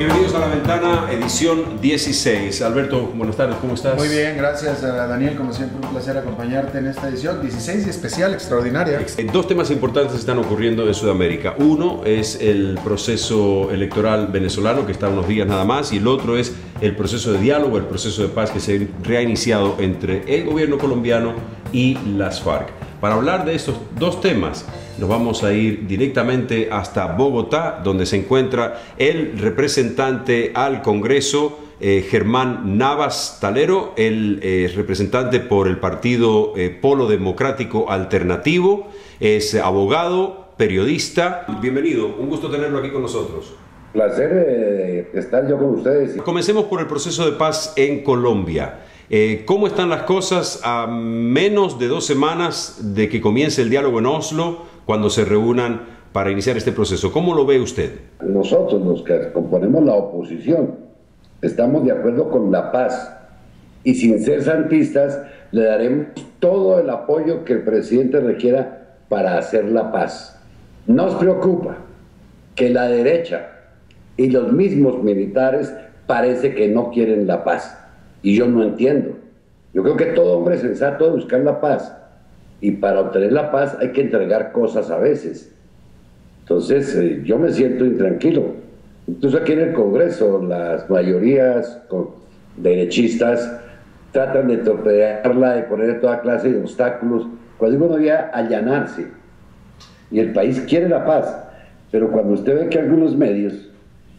Bienvenidos a La Ventana, edición 16. Alberto, buenas tardes, ¿cómo estás? Muy bien, gracias Daniel, como siempre un placer acompañarte en esta edición 16 y especial, extraordinaria. Dos temas importantes están ocurriendo en Sudamérica. Uno es el proceso electoral venezolano, que está a unos días nada más, y el otro es el proceso de diálogo, el proceso de paz que se ha iniciado entre el gobierno colombiano y las FARC. Para hablar de estos dos temas, nos vamos a ir directamente hasta Bogotá, donde se encuentra el representante al Congreso, Germán Navas Talero, el representante por el partido Polo Democrático Alternativo, es abogado, periodista. Bienvenido, un gusto tenerlo aquí con nosotros. Placer estar yo con ustedes. Comencemos por el proceso de paz en Colombia. ¿Cómo están las cosas a menos de 2 semanas de que comience el diálogo en Oslo, cuando se reúnan para iniciar este proceso? ¿Cómo lo ve usted? Nosotros, los que componemos la oposición, estamos de acuerdo con la paz y sin ser santistas le daremos todo el apoyo que el presidente requiera para hacer la paz. Nos preocupa que la derecha y los mismos militares parece que no quieren la paz. Y yo no entiendo. Yo creo que todo hombre sensato debe buscar la paz. Y para obtener la paz hay que entregar cosas a veces. Entonces yo me siento intranquilo. Incluso aquí en el Congreso las mayorías derechistas tratan de torpedearla, de poner toda clase de obstáculos. Cuando uno debía allanarse. Y el país quiere la paz. Pero cuando usted ve que algunos medios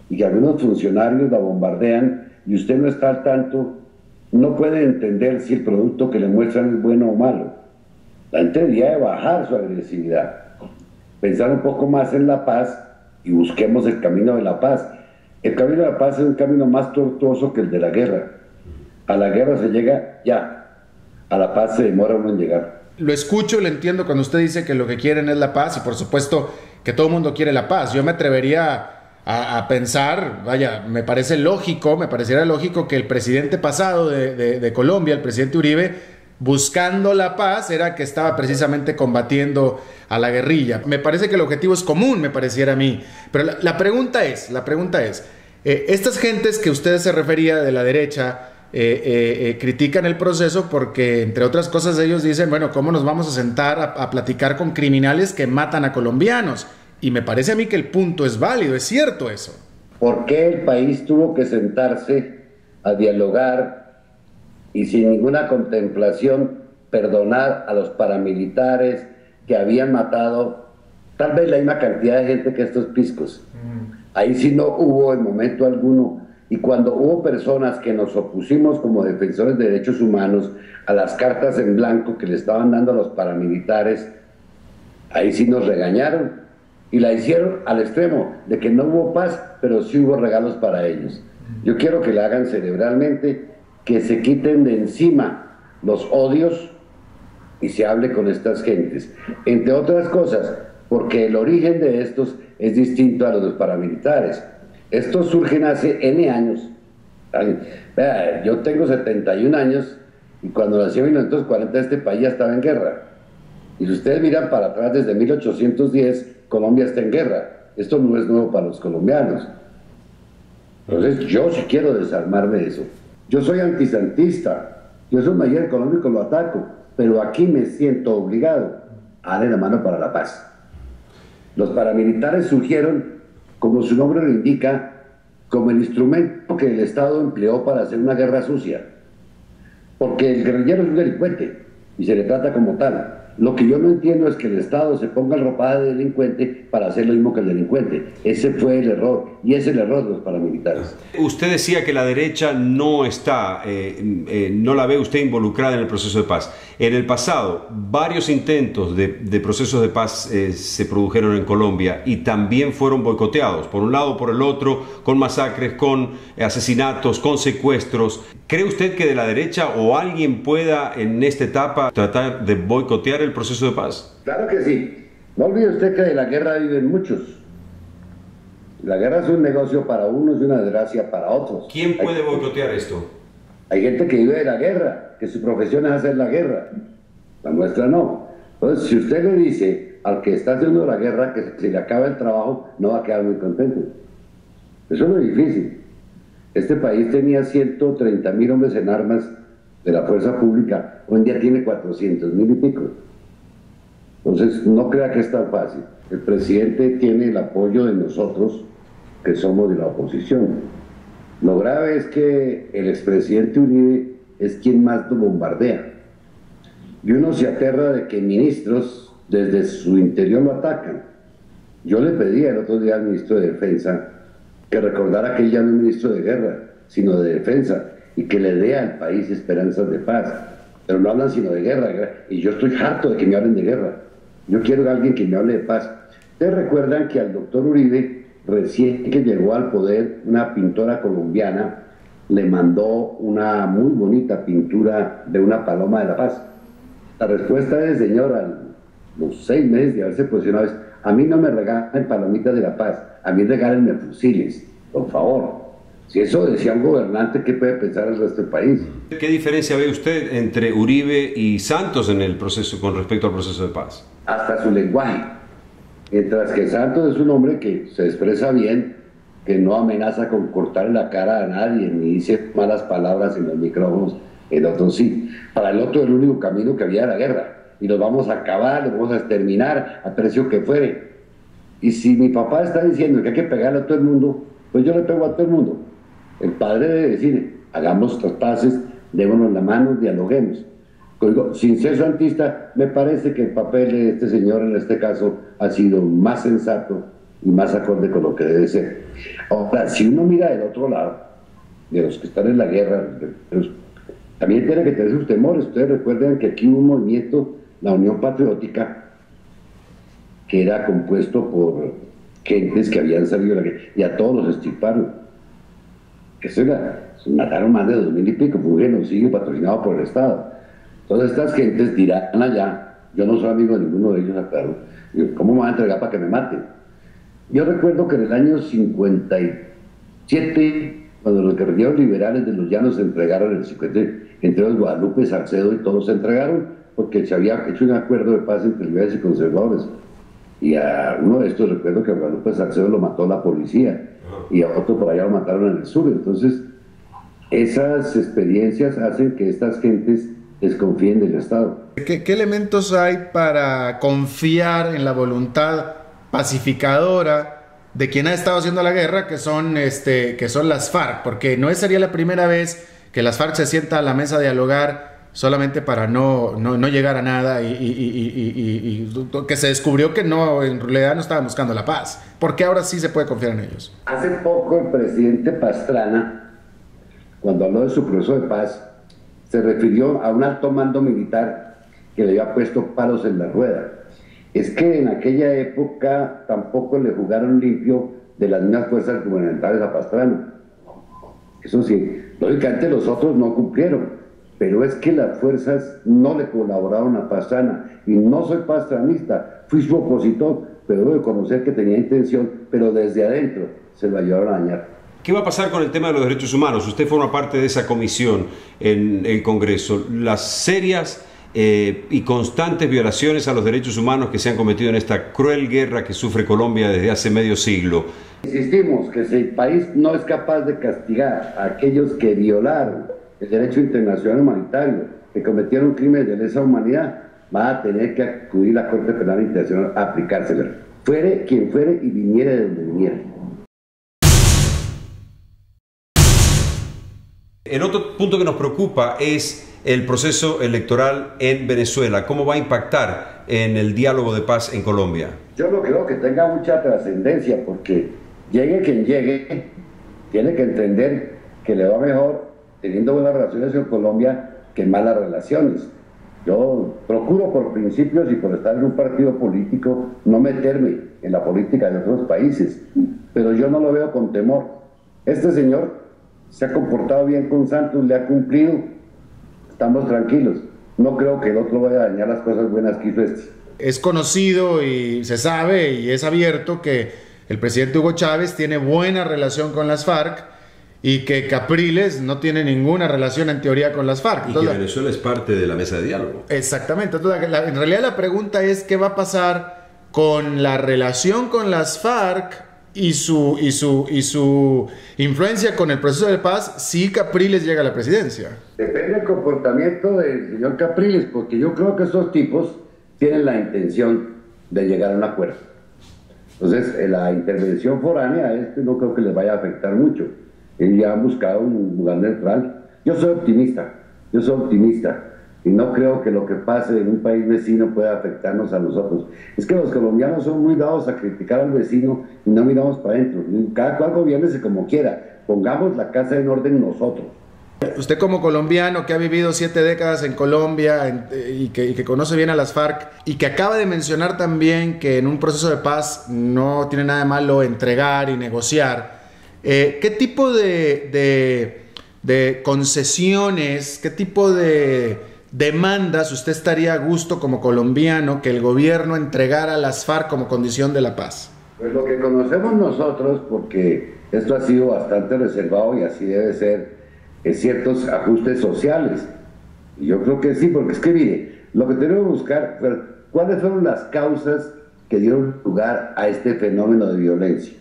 y que algunos funcionarios la bombardean y usted no está al tanto, no puede entender si el producto que le muestran es bueno o malo. La gente debería de bajar su agresividad, pensar un poco más en la paz y busquemos el camino de la paz. El camino de la paz es un camino más tortuoso que el de la guerra. A la guerra se llega ya, a la paz se demora uno en llegar. Lo escucho, lo entiendo cuando usted dice que lo que quieren es la paz y por supuesto que todo el mundo quiere la paz. Yo me atrevería a pensar, vaya, me pareciera lógico que el presidente pasado de Colombia, el presidente Uribe, buscando la paz, era que estaba precisamente combatiendo a la guerrilla. Me parece que el objetivo es común, me pareciera a mí. Pero la pregunta es, estas gentes que usted se refería de la derecha, critican el proceso porque, entre otras cosas, ellos dicen, bueno, ¿cómo nos vamos a sentar a platicar con criminales que matan a colombianos? Y me parece a mí que el punto es válido, es cierto eso. ¿Por qué el país tuvo que sentarse a dialogar y sin ninguna contemplación perdonar a los paramilitares que habían matado tal vez la misma cantidad de gente que estos piscos? Ahí sí no hubo en momento alguno. Y cuando hubo personas que nos opusimos como defensores de derechos humanos a las cartas en blanco que le estaban dando a los paramilitares, ahí sí nos regañaron. Y la hicieron al extremo de que no hubo paz, pero sí hubo regalos para ellos. Yo quiero que la hagan cerebralmente, que se quiten de encima los odios y se hable con estas gentes. Entre otras cosas, porque el origen de estos es distinto a los de los paramilitares. Estos surgen hace N años. Vea, yo tengo 71 años y cuando nací en 1940 este país ya estaba en guerra. Y si ustedes miran para atrás, desde 1810, Colombia está en guerra. Esto no es nuevo para los colombianos. Entonces, yo sí quiero desarmarme de eso. Yo soy antisantista. Yo soy mayor económico, lo ataco. Pero aquí me siento obligado a darle la mano para la paz. Los paramilitares surgieron, como su nombre lo indica, como el instrumento que el Estado empleó para hacer una guerra sucia. Porque el guerrillero es un delincuente y se le trata como tal. Lo que yo no entiendo es que el Estado se ponga el ropaje de delincuente para hacer lo mismo que el delincuente. Ese fue el error, y es el error de los paramilitares. Usted decía que la derecha no está, no la ve usted involucrada en el proceso de paz. En el pasado, varios intentos de procesos de paz se produjeron en Colombia y también fueron boicoteados, por un lado o por el otro, con masacres, con asesinatos, con secuestros. ¿Cree usted que de la derecha o alguien pueda en esta etapa tratar de boicotear el proceso de paz? Claro que sí. No olvide usted que de la guerra viven muchos. La guerra es un negocio para unos y una desgracia para otros. ¿Quién puede boicotear esto? Hay gente que vive de la guerra, que su profesión es hacer la guerra. La nuestra no. Entonces, si usted le dice al que está haciendo la guerra que se le acaba el trabajo, no va a quedar muy contento. Eso es lo difícil. Este país tenía 130.000 hombres en armas de la fuerza pública, hoy en día tiene 400.000 y pico. Entonces, no crea que es tan fácil. El presidente tiene el apoyo de nosotros, que somos de la oposición. Lo grave es que el expresidente Uribe es quien más lo bombardea. Y uno se aterra de que ministros desde su interior lo atacan. Yo le pedí el otro día al ministro de Defensa que recordara que ella no es ministro de guerra, sino de defensa, y que le dé al país esperanzas de paz. Pero no hablan sino de guerra, y yo estoy harto de que me hablen de guerra. Yo quiero a alguien que me hable de paz. Ustedes recuerdan que al doctor Uribe, recién que llegó al poder, una pintora colombiana le mandó una muy bonita pintura de una paloma de la paz. La respuesta del señor, a los 6 meses de haberse posicionado, es: a mí no me regalen palomitas de la paz, a mí regálenme fusiles, por favor. Si eso decía un gobernante, ¿qué puede pensar el resto del país? ¿Qué diferencia ve usted entre Uribe y Santos en el proceso con respecto al proceso de paz? Hasta su lenguaje. Mientras que Santos es un hombre que se expresa bien, que no amenaza con cortarle la cara a nadie, ni dice malas palabras en los micrófonos, el otro sí. Para el otro, el único camino que había era la guerra. Y los vamos a acabar, los vamos a exterminar a precio que fuere. Y si mi papá está diciendo que hay que pegarle a todo el mundo, pues yo le pego a todo el mundo. El padre debe decir: hagamos las paces, démonos la mano, dialoguemos. Sin ser santista, me parece que el papel de este señor en este caso ha sido más sensato y más acorde con lo que debe ser. Ahora, si uno mira del otro lado, de los que están en la guerra, también tiene que tener sus temores. Ustedes recuerdan que aquí hubo un movimiento, la Unión Patriótica, que era compuesto por gentes que habían salido de la guerra, y a todos los extirparon. Eso era, se mataron más de 2.000 y pico, fue un genocidio patrocinado por el Estado. Todas estas gentes dirán allá: yo no soy amigo de ninguno de ellos, aclaro, ¿cómo me van a entregar para que me maten? Yo recuerdo que en el año 57, cuando los guerrilleros liberales de los llanos se entregaron, en el 50, entre los Guadalupe, Salcedo y todos se entregaron, porque se había hecho un acuerdo de paz entre liberales y conservadores. Y a uno de estos, recuerdo que a Guadalupe Salcedo lo mató la policía, y a otro por allá lo mataron en el sur. Entonces, esas experiencias hacen que estas gentes desconfíen del Estado. ¿Qué elementos hay para confiar en la voluntad pacificadora de quien ha estado haciendo la guerra, que son las FARC? Porque no sería la primera vez que las FARC se sientan a la mesa a dialogar solamente para no llegar a nada, y que se descubrió que no, en realidad no estaban buscando la paz. ¿Por qué ahora sí se puede confiar en ellos? Hace poco el presidente Pastrana, cuando habló de su proceso de paz, se refirió a un alto mando militar que le había puesto palos en la rueda. Es que en aquella época tampoco le jugaron limpio de las mismas fuerzas gubernamentales a Pastrana. Eso sí, lógicamente los otros no cumplieron, pero es que las fuerzas no le colaboraron a Pastrana. Y no soy pastranista, fui su opositor, pero debo de conocer que tenía intención, pero desde adentro se lo ayudaron a dañar. ¿Qué va a pasar con el tema de los derechos humanos? Usted forma parte de esa comisión en el Congreso. Las serias y constantes violaciones a los derechos humanos que se han cometido en esta cruel guerra que sufre Colombia desde hace medio siglo. Insistimos que si el país no es capaz de castigar a aquellos que violaron el derecho internacional humanitario, que cometieron crímenes de lesa humanidad, va a tener que acudir a la Corte Penal Internacional a aplicársela. Fuere quien fuere y viniera de donde viniera. El otro punto que nos preocupa es el proceso electoral en Venezuela. ¿Cómo va a impactar en el diálogo de paz en Colombia? Yo no creo que tenga mucha trascendencia, porque llegue quien llegue, tiene que entender que le va mejor teniendo buenas relaciones con Colombia que malas relaciones. Yo procuro, por principios y por estar en un partido político, no meterme en la política de otros países, pero yo no lo veo con temor. Este señor se ha comportado bien con Santos, le ha cumplido, estamos tranquilos. No creo que el otro vaya a dañar las cosas buenas que hizo este. Es conocido y se sabe y es abierto que el presidente Hugo Chávez tiene buena relación con las FARC y que Capriles no tiene ninguna relación en teoría con las FARC. Y entonces, que Venezuela es parte de la mesa de diálogo. Exactamente. Entonces, en realidad la pregunta es: ¿qué va a pasar con la relación con las FARC y su influencia con el proceso de paz si Capriles llega a la presidencia? Depende del comportamiento del señor Capriles, porque yo creo que estos tipos tienen la intención de llegar a un acuerdo. Entonces, la intervención foránea no creo que les vaya a afectar mucho. Ellos ya han buscado un lugar neutral. Yo soy optimista, y no creo que lo que pase en un país vecino pueda afectarnos a nosotros. Es que los colombianos son muy dados a criticar al vecino y no miramos para adentro. Cada cual gobiérnese como quiera, pongamos la casa en orden nosotros. Usted como colombiano que ha vivido 7 décadas en Colombia y que conoce bien a las FARC y que acaba de mencionar también que en un proceso de paz no tiene nada de malo entregar y negociar, ¿qué tipo de concesiones, qué tipo de demandas usted estaría a gusto como colombiano que el gobierno entregara a las FARC como condición de la paz? Pues lo que conocemos nosotros, porque esto ha sido bastante reservado y así debe ser, es ciertos ajustes sociales. Y yo creo que sí, porque es que mire, lo que tenemos que buscar, ¿cuáles fueron las causas que dieron lugar a este fenómeno de violencia?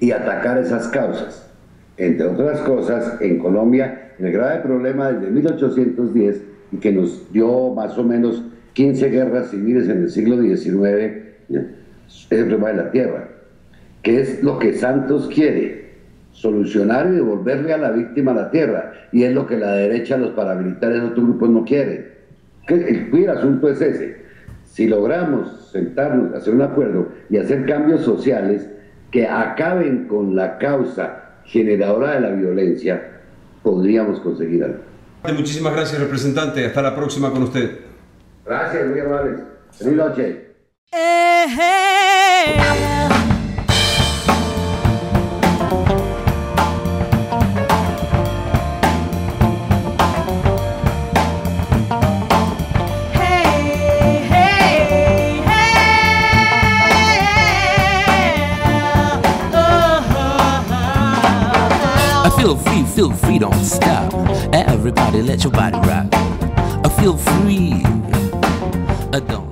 Y atacar esas causas. Entre otras cosas, en Colombia, el grave problema desde 1810 y que nos dio más o menos 15 guerras civiles en el siglo XIX, es el problema de la tierra, que es lo que Santos quiere, solucionar y devolverle a la víctima la tierra, y es lo que la derecha, los paramilitares de otros grupos no quieren. El asunto es ese. Si logramos sentarnos, hacer un acuerdo y hacer cambios sociales que acaben con la causa generadora de la violencia, podríamos conseguir algo. Muchísimas gracias, representante. Hasta la próxima con usted. Gracias, muy amables. Feliz noche. Feel free, don't stop. Everybody let your body rock. Feel free, don't